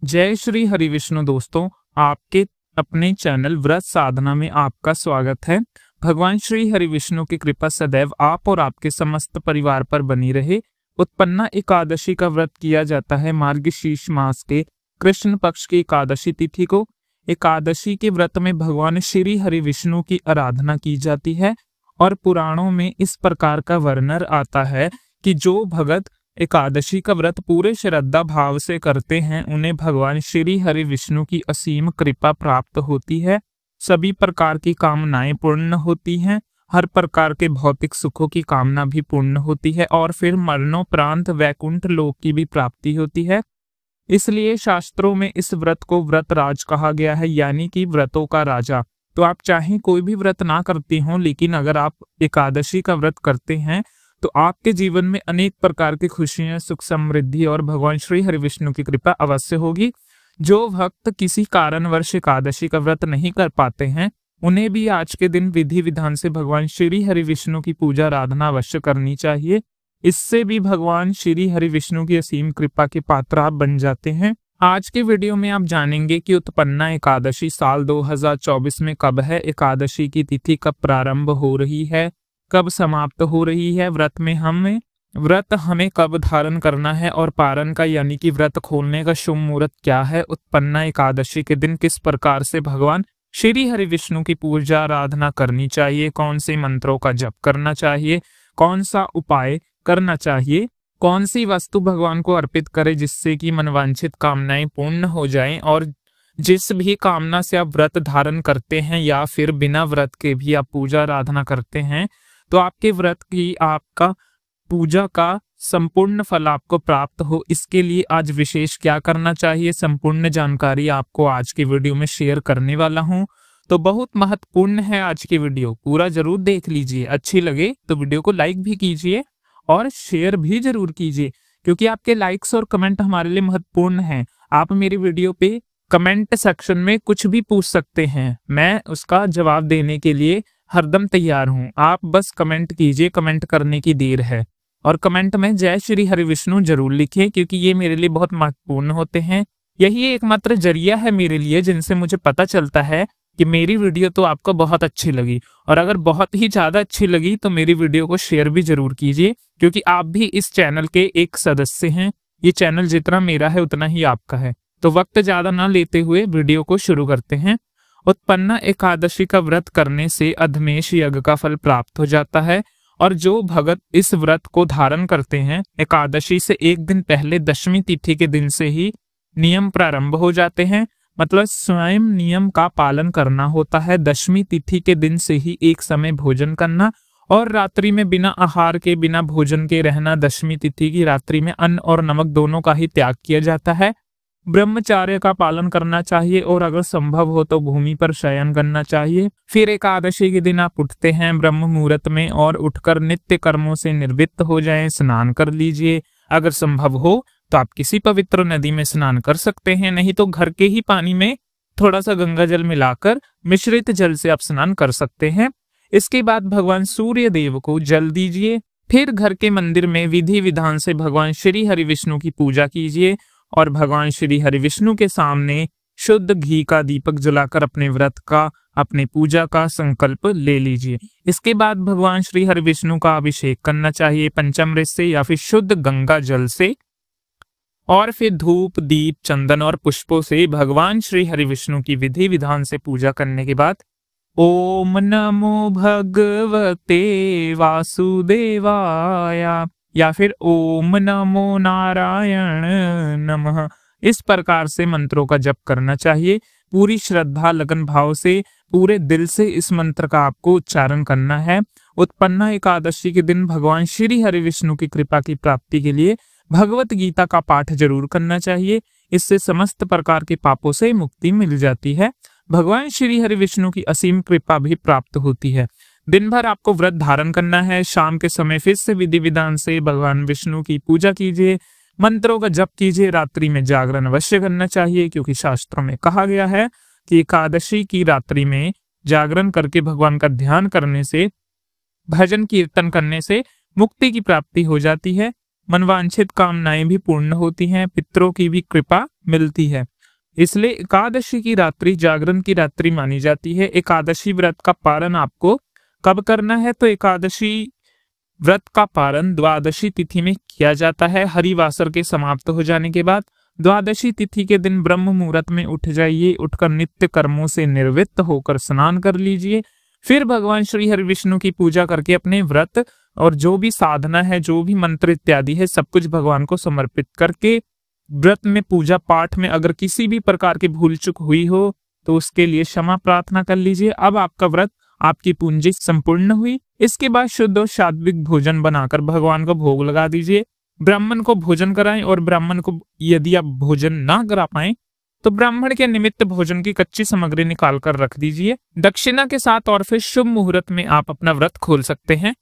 जय श्री हरि विष्णु दोस्तों, आपके अपने चैनल व्रत साधना में आपका स्वागत है। भगवान श्री हरि विष्णु की कृपा सदैव आप और आपके समस्त परिवार पर बनी रहे। उत्पन्ना एकादशी का व्रत किया जाता है मार्गशीर्ष मास के कृष्ण पक्ष की एकादशी तिथि को। एकादशी के व्रत में भगवान श्री हरि विष्णु की आराधना की जाती है और पुराणों में इस प्रकार का वर्णन आता है कि जो भगत एकादशी का व्रत पूरे श्रद्धा भाव से करते हैं उन्हें भगवान श्री हरि विष्णु की असीम कृपा प्राप्त होती है। सभी प्रकार की कामनाएं पूर्ण होती हैं, हर प्रकार के भौतिक सुखों की कामना भी पूर्ण होती है और फिर मरणोपरांत वैकुंठ लोक की भी प्राप्ति होती है। इसलिए शास्त्रों में इस व्रत को व्रत राज कहा गया है, यानी कि व्रतों का राजा। तो आप चाहे कोई भी व्रत ना करते हो, लेकिन अगर आप एकादशी का व्रत करते हैं तो आपके जीवन में अनेक प्रकार की खुशियां, सुख, समृद्धि और भगवान श्री हरि विष्णु की कृपा अवश्य होगी। जो भक्त किसी कारणवश एकादशी का व्रत नहीं कर पाते हैं उन्हें भी आज के दिन विधि विधान से भगवान श्री हरि विष्णु की पूजा आराधना अवश्य करनी चाहिए। इससे भी भगवान श्री हरि विष्णु की असीम कृपा के पात्र आप बन जाते हैं। आज के वीडियो में आप जानेंगे कि उत्पन्ना एकादशी साल 2024 में कब है, एकादशी की तिथि कब प्रारंभ हो रही है, कब समाप्त हो रही है, व्रत हमें कब धारण करना है और पारण का यानी कि व्रत खोलने का शुभ मुहूर्त क्या है, उत्पन्ना एकादशी के दिन किस प्रकार से भगवान श्री हरि विष्णु की पूजा आराधना करनी चाहिए, कौन से मंत्रों का जप करना चाहिए, कौन सा उपाय करना चाहिए, कौन सी वस्तु भगवान को अर्पित करें जिससे कि मनवांछित कामनाएं पूर्ण हो जाएं, और जिस भी कामना से आप व्रत धारण करते हैं या फिर बिना व्रत के भी आप पूजा आराधना करते हैं तो आपके व्रत की आपका पूजा का संपूर्ण फल आपको प्राप्त हो, इसके लिए आज विशेष क्या करना चाहिए, संपूर्ण जानकारी आपको आज की वीडियो में शेयर करने वाला हूं। तो बहुत महत्वपूर्ण है आज की वीडियो, पूरा जरूर देख लीजिए। अच्छी लगे तो वीडियो को लाइक भी कीजिए और शेयर भी जरूर कीजिए, क्योंकि आपके लाइक्स और कमेंट हमारे लिए महत्वपूर्ण हैं। आप मेरी वीडियो पे कमेंट सेक्शन में कुछ भी पूछ सकते हैं, मैं उसका जवाब देने के लिए हरदम तैयार हूं। आप बस कमेंट कीजिए, कमेंट करने की देर है, और कमेंट में जय श्री हरि विष्णु जरूर लिखिए, क्योंकि ये मेरे लिए बहुत महत्वपूर्ण होते हैं। यही एकमात्र जरिया है मेरे लिए जिनसे मुझे पता चलता है कि मेरी वीडियो तो आपको बहुत अच्छी लगी, और अगर बहुत ही ज्यादा अच्छी लगी तो मेरी वीडियो को शेयर भी जरूर कीजिए, क्योंकि आप भी इस चैनल के एक सदस्य हैं। ये चैनल जितना मेरा है उतना ही आपका है। तो वक्त ज्यादा ना लेते हुए वीडियो को शुरू करते हैं। उत्पन्ना एकादशी का व्रत करने से अधमेश यज्ञ का फल प्राप्त हो जाता है, और जो भगत इस व्रत को धारण करते हैं एकादशी से एक दिन पहले दशमी तिथि के दिन से ही नियम प्रारंभ हो जाते हैं। मतलब स्वयं नियम का पालन करना होता है। दशमी तिथि के दिन से ही एक समय भोजन करना और रात्रि में बिना आहार के, बिना भोजन के रहना। दशमी तिथि की रात्रि में अन्न और नमक दोनों का ही त्याग किया जाता है। ब्रह्मचार्य का पालन करना चाहिए और अगर संभव हो तो भूमि पर शयन करना चाहिए। फिर एकादशी के दिन आप उठते हैं ब्रह्म मुहूर्त में और उठकर नित्य कर्मों से निर्वृत्त हो जाएं, स्नान कर लीजिए। अगर संभव हो तो आप किसी पवित्र नदी में स्नान कर सकते हैं, नहीं तो घर के ही पानी में थोड़ा सा गंगा जल मिलाकर मिश्रित जल से आप स्नान कर सकते हैं। इसके बाद भगवान सूर्य देव को जल दीजिए। फिर घर के मंदिर में विधि विधान से भगवान श्री हरि विष्णु की पूजा कीजिए और भगवान श्री हरि विष्णु के सामने शुद्ध घी का दीपक जलाकर अपने व्रत का, अपने पूजा का संकल्प ले लीजिए। इसके बाद भगवान श्री हरि विष्णु का अभिषेक करना चाहिए पंचामृत से या फिर शुद्ध गंगा जल से, और फिर धूप, दीप, चंदन और पुष्पों से भगवान श्री हरि विष्णु की विधि विधान से पूजा करने के बाद ओम नमो भगवते वासुदेवाय या फिर ओम नमो नारायण नमः, इस प्रकार से मंत्रों का जप करना चाहिए। पूरी श्रद्धा, लगन भाव से, पूरे दिल से इस मंत्र का आपको उच्चारण करना है। उत्पन्ना एकादशी के दिन भगवान श्री हरि विष्णु की कृपा की प्राप्ति के लिए भगवत गीता का पाठ जरूर करना चाहिए। इससे समस्त प्रकार के पापों से मुक्ति मिल जाती है। भगवान श्री हरि विष्णु की असीम कृपा भी प्राप्त होती है। दिन भर आपको व्रत धारण करना है। शाम के समय फिर से विधि विधान से भगवान विष्णु की पूजा कीजिए, मंत्रों का जप कीजिए। रात्रि में जागरण अवश्य करना चाहिए, क्योंकि शास्त्रों में कहा गया है कि एकादशी की रात्रि में जागरण करके भगवान का ध्यान करने से, भजन कीर्तन करने से मुक्ति की प्राप्ति हो जाती है। मनवांछित कामनाएं भी पूर्ण होती हैं, पितरों की भी कृपा मिलती है। इसलिए एकादशी की रात्रि जागरण की रात्रि मानी जाती है। एकादशी व्रत का पारण आपको कब करना है? तो एकादशी व्रत का पारण द्वादशी तिथि में किया जाता है। हरिवासर के समाप्त हो जाने के बाद द्वादशी तिथि के दिन ब्रह्म मुहूर्त में उठ जाइए। उठकर नित्य कर्मों से निवृत्त होकर स्नान कर लीजिए। फिर भगवान श्री हरि विष्णु की पूजा करके अपने व्रत और जो भी साधना है, जो भी मंत्र इत्यादि है, सब कुछ भगवान को समर्पित करके व्रत में पूजा पाठ में अगर किसी भी प्रकार की भूल चूक हुई हो तो उसके लिए क्षमा प्रार्थना कर लीजिए। अब आपका व्रत, आपकी पूंजी संपूर्ण हुई। इसके बाद शुद्ध और सात्विक भोजन बनाकर भगवान को भोग लगा दीजिए। ब्राह्मण को भोजन कराएं और ब्राह्मण को यदि आप भोजन ना करा पाए तो ब्राह्मण के निमित्त भोजन की कच्ची सामग्री निकाल कर रख दीजिए दक्षिणा के साथ। और फिर शुभ मुहूर्त में आप अपना व्रत खोल सकते हैं,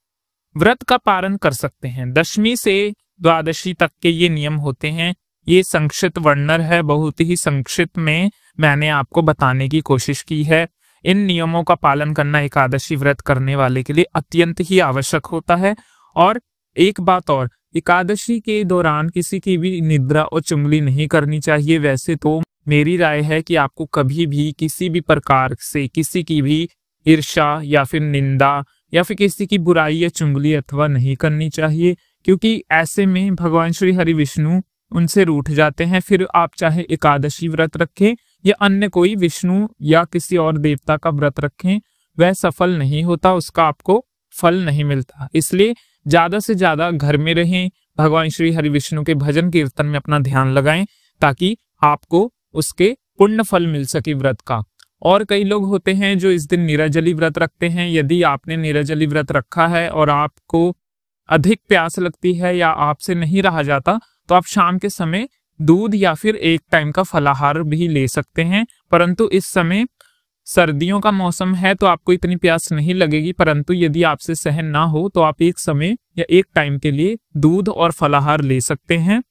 व्रत का पारण कर सकते हैं। दशमी से द्वादशी तक के ये नियम होते हैं। ये संक्षिप्त वर्णन है, बहुत ही संक्षिप्त में मैंने आपको बताने की कोशिश की है। इन नियमों का पालन करना एकादशी व्रत करने वाले के लिए अत्यंत ही आवश्यक होता है। और एक बात और, एकादशी के दौरान किसी की भी निद्रा और चुगली नहीं करनी चाहिए। वैसे तो मेरी राय है कि आपको कभी भी किसी भी प्रकार से किसी की भी ईर्ष्या या फिर निंदा या फिर किसी की बुराई या चुगली अथवा नहीं करनी चाहिए, क्योंकि ऐसे में भगवान श्री हरि विष्णु उनसे रूठ जाते हैं। फिर आप चाहे एकादशी व्रत रखें या अन्य कोई विष्णु या किसी और देवता का व्रत रखें, वह सफल नहीं होता, उसका आपको फल नहीं मिलता। इसलिए ज्यादा से ज्यादा घर में रहें, भगवान श्री हरि विष्णु के भजन कीर्तन में अपना ध्यान लगाएं ताकि आपको उसके पुण्य फल मिल सके व्रत का। और कई लोग होते हैं जो इस दिन निराजली व्रत रखते हैं। यदि आपने निराजली व्रत रखा है और आपको अधिक प्यास लगती है या आपसे नहीं रहा जाता तो आप शाम के समय दूध या फिर एक टाइम का फलाहार भी ले सकते हैं। परंतु इस समय सर्दियों का मौसम है तो आपको इतनी प्यास नहीं लगेगी, परंतु यदि आपसे सहन ना हो तो आप एक समय या एक टाइम के लिए दूध और फलाहार ले सकते हैं।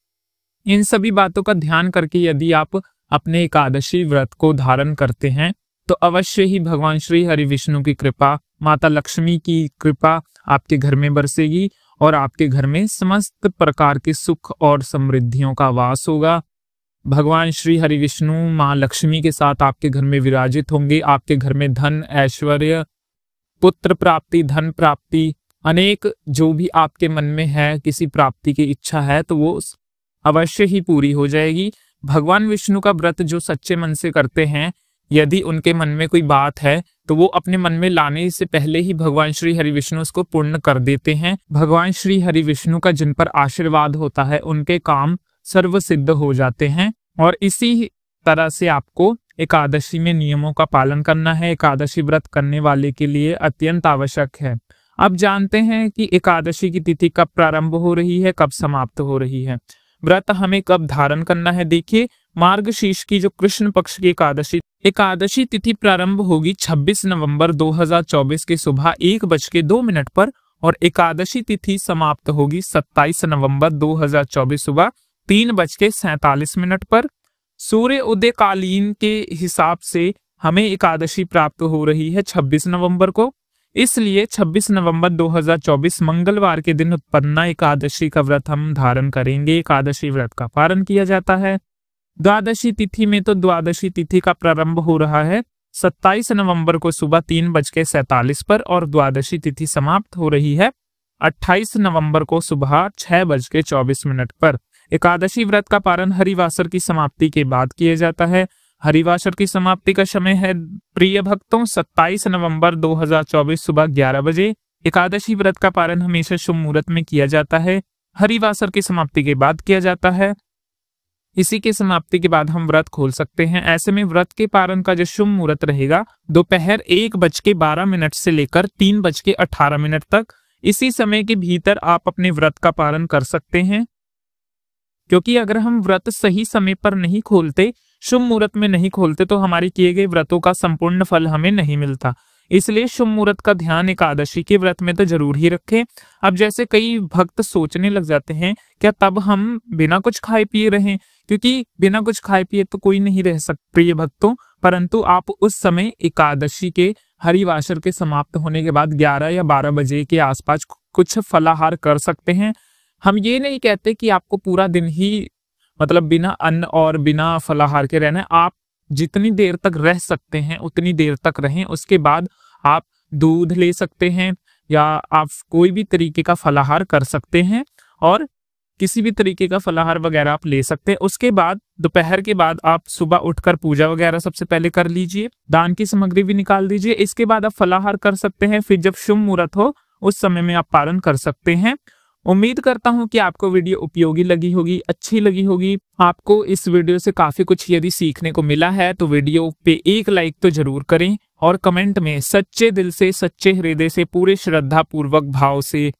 इन सभी बातों का ध्यान करके यदि आप अपने एकादशी व्रत को धारण करते हैं तो अवश्य ही भगवान श्री हरि विष्णु की कृपा, माता लक्ष्मी की कृपा आपके घर में बरसेगी और आपके घर में समस्त प्रकार के सुख और समृद्धियों का वास होगा। भगवान श्री हरि विष्णु माँ लक्ष्मी के साथ आपके घर में विराजित होंगे। आपके घर में धन, ऐश्वर्य, पुत्र प्राप्ति, धन प्राप्ति, अनेक जो भी आपके मन में है किसी प्राप्ति की इच्छा है तो वो अवश्य ही पूरी हो जाएगी। भगवान विष्णु का व्रत जो सच्चे मन से करते हैं, यदि उनके मन में कोई बात है तो वो अपने मन में लाने से पहले ही भगवान श्री हरि विष्णु उसको पूर्ण कर देते हैं। भगवान श्री हरि विष्णु का जिन पर आशीर्वाद होता है उनके काम सर्व सिद्ध हो जाते हैं। और इसी तरह से आपको एकादशी में नियमों का पालन करना है। एकादशी व्रत करने वाले के लिए अत्यंत आवश्यक है। अब जानते हैं कि एकादशी की तिथि कब प्रारंभ हो रही है, कब समाप्त हो रही है। व्रत हमें कब धारण करना है? देखिए, मार्गशीर्ष की जो कृष्ण पक्ष की एकादशी तिथि प्रारंभ होगी 26 नवंबर 2024 की सुबह 1:02 पर और एकादशी तिथि समाप्त होगी 27 नवंबर 2024 सुबह 3:47 पर। सूर्य उदय कालीन के हिसाब से हमें एकादशी प्राप्त हो रही है 26 नवंबर को। इसलिए 26 नवंबर 2024 मंगलवार के दिन उत्पन्ना एकादशी का व्रत हम धारण करेंगे। एकादशी व्रत का पारण किया जाता है। द्वादशी तिथि में तो द्वादशी तिथि का प्रारंभ हो रहा है 27 नवंबर को सुबह 3:47 पर और द्वादशी तिथि समाप्त हो रही है 28 नवंबर को सुबह 6:24 पर। एकादशी व्रत का पारण हरिवासर की समाप्ति के बाद किया जाता है। हरिवासर की समाप्ति का समय है प्रिय भक्तों 27 नवंबर 2024 सुबह 11 बजे। एकादशी व्रत का पारण हमेशा शुभ मुहूर्त में किया जाता है, हरिवासर की समाप्ति के बाद किया जाता है। इसी के समाप्ति के बाद हम व्रत खोल सकते हैं। ऐसे में व्रत के पारण का जो शुभ मुहूर्त रहेगा दोपहर 1:12 से लेकर 3:18 तक। इसी समय के भीतर आप अपने व्रत का पारण कर सकते हैं, क्योंकि अगर हम व्रत सही समय पर नहीं खोलते, शुभ मुहूर्त में नहीं खोलते तो हमारे किए गए व्रतों का संपूर्ण फल हमें नहीं मिलता। इसलिए शुभ मुहूर्त का ध्यान एकादशी के व्रत में तो जरूर ही रखें। अब जैसे कई भक्त सोचने लग जाते हैं क्या तब हम बिना कुछ खाए पिए रहें, क्योंकि बिना कुछ खाए पिए तो कोई नहीं रह सकता प्रिय भक्तों। परंतु आप उस समय एकादशी के हरिवासर के समाप्त होने के बाद 11 या 12 बजे के आसपास कुछ फलाहार कर सकते हैं। हम ये नहीं कहते कि आपको पूरा दिन ही मतलब बिना अन्न और बिना फलाहार के रहना है। आप जितनी देर तक रह सकते हैं उतनी देर तक रहें। उसके बाद आप दूध ले सकते हैं या आप कोई भी तरीके का फलाहार कर सकते हैं और किसी भी तरीके का फलाहार वगैरह आप ले सकते हैं। उसके बाद दोपहर के बाद आप सुबह उठकर पूजा वगैरह सबसे पहले कर लीजिए, दान की सामग्री भी निकाल दीजिए। इसके बाद आप फलाहार कर सकते हैं। फिर जब शुभ मुहूर्त हो उस समय में आप पारण कर सकते हैं। उम्मीद करता हूं कि आपको वीडियो उपयोगी लगी होगी, अच्छी लगी होगी। आपको इस वीडियो से काफी कुछ यदि सीखने को मिला है तो वीडियो पे एक लाइक तो जरूर करें और कमेंट में सच्चे दिल से, सच्चे हृदय से, पूरे श्रद्धा पूर्वक भाव से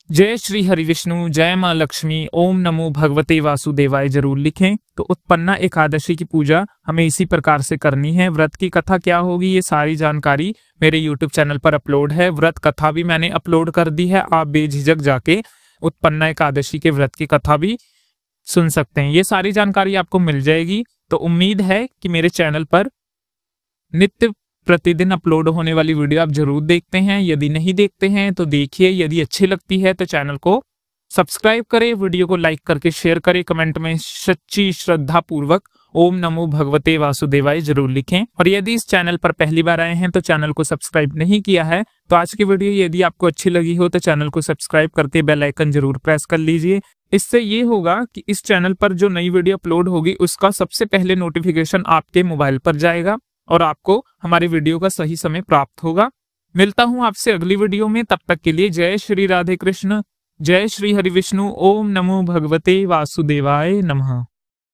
जय श्री हरि विष्णु, जय मां लक्ष्मी, ओम नमो भगवते वासुदेवाय जरूर लिखें। तो उत्पन्ना एकादशी की पूजा हमें इसी प्रकार से करनी है। व्रत की कथा क्या होगी ये सारी जानकारी मेरे YouTube चैनल पर अपलोड है। व्रत कथा भी मैंने अपलोड कर दी है, आप बेझिझक जाके उत्पन्ना एकादशी के व्रत की कथा भी सुन सकते हैं। ये सारी जानकारी आपको मिल जाएगी। तो उम्मीद है कि मेरे चैनल पर नित्य प्रतिदिन अपलोड होने वाली वीडियो आप जरूर देखते हैं। यदि नहीं देखते हैं तो देखिए, यदि अच्छी लगती है तो चैनल को सब्सक्राइब करें, वीडियो को लाइक करके शेयर करें, कमेंट में सच्ची श्रद्धा पूर्वक ओम नमो भगवते वासुदेवाय जरूर लिखें। और यदि इस चैनल पर पहली बार आए हैं तो चैनल को सब्सक्राइब नहीं किया है तो आज की वीडियो यदि आपको अच्छी लगी हो तो चैनल को सब्सक्राइब करके बेल आइकन जरूर प्रेस कर लीजिए। इससे ये होगा कि इस चैनल पर जो नई वीडियो अपलोड होगी उसका सबसे पहले नोटिफिकेशन आपके मोबाइल पर जाएगा और आपको हमारी वीडियो का सही समय प्राप्त होगा। मिलता हूं आपसे अगली वीडियो में, तब तक के लिए जय श्री राधे कृष्ण, जय श्री हरि विष्णु, ओम नमो भगवते वासुदेवाय नमः।